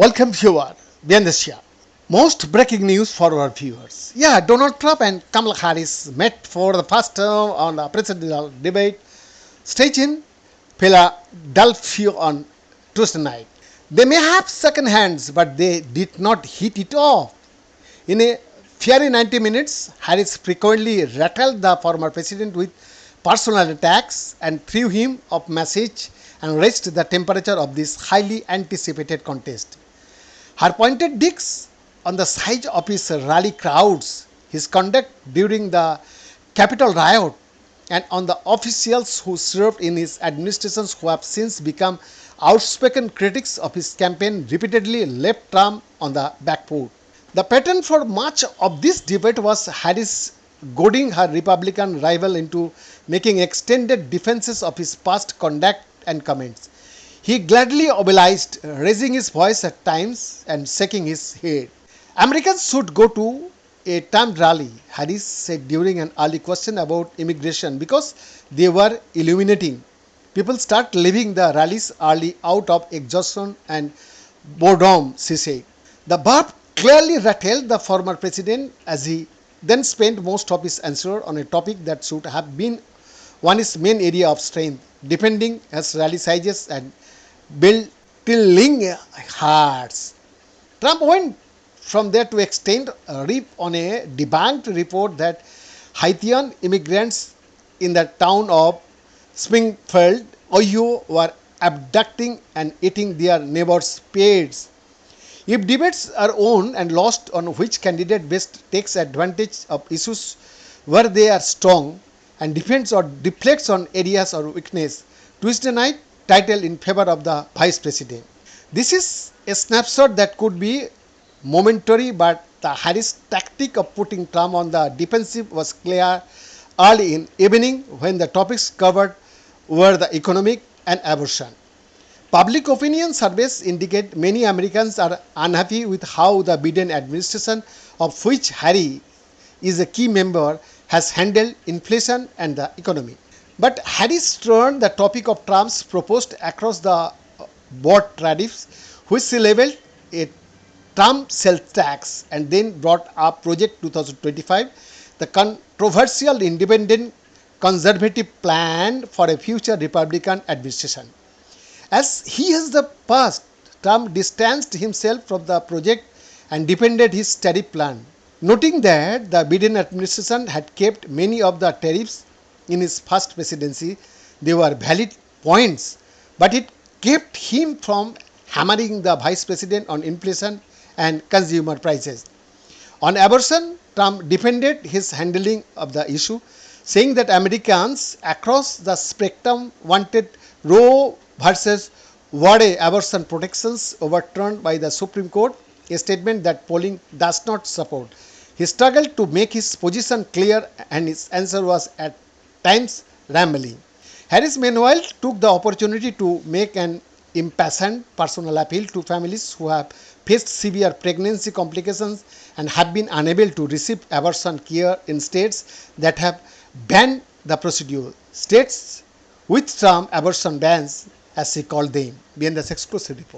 Welcome viewer, Biandasya. Most breaking news for our viewers. Donald Trump and Kamala Harris met for the first time on the presidential debate stage in Philadelphia on Tuesday night. They may have second hands, but they did not hit it off. In a fiery 90 minutes, Harris frequently rattled the former president with personal attacks and threw him off message and raised the temperature of this highly anticipated contest. Her pointed digs on the size of his rally crowds, his conduct during the Capitol riot, and on the officials who served in his administrations who have since become outspoken critics of his campaign repeatedly left Trump on the back foot. The pattern for much of this debate was Harris goading her Republican rival into making extended defenses of his past conduct and comments. He gladly obliged, raising his voice at times and shaking his head. Americans should go to a timed rally, Harris said during an early question about immigration, because they were illuminating. People start leaving the rallies early out of exhaustion and boredom, she said. The verb clearly rattled the former president as he then spent most of his answer on a topic that should have been one's main area of strength, defending his rally sizes and building hearts. Trump went from there to extend a rip on a debunked report that Haitian immigrants in the town of Springfield, Ohio, were abducting and eating their neighbors' pets. If debates are won and lost on which candidate best takes advantage of issues where they are strong and defends or deflects on areas of weakness, Tuesday night title in favor of the vice president. This is a snapshot that could be momentary, but the Harris tactic of putting Trump on the defensive was clear early in evening when the topics covered were the economic and abortion. Public opinion surveys indicate many Americans are unhappy with how the Biden administration, of which Harris is a key member, has handled inflation and the economy. But Harris turned the topic of Trump's proposed across the board tariffs, which she labeled a Trump sales tax, and then brought up Project 2025, the controversial independent conservative plan for a future Republican administration. As he has the past, Trump distanced himself from the project and defended his tariff plan, noting that the Biden administration had kept many of the tariffs in his first presidency. They were valid points, but it kept him from hammering the vice president on inflation and consumer prices. On abortion, Trump defended his handling of the issue, saying that Americans across the spectrum wanted Roe versus Wade abortion protections overturned by the Supreme Court, a statement that polling does not support. He struggled to make his position clear and his answer was at times rambling. Harris meanwhile took the opportunity to make an impassioned personal appeal to families who have faced severe pregnancy complications and have been unable to receive abortion care in states that have banned the procedure. States with some abortion bans, as he called them. Behind this exclusive report.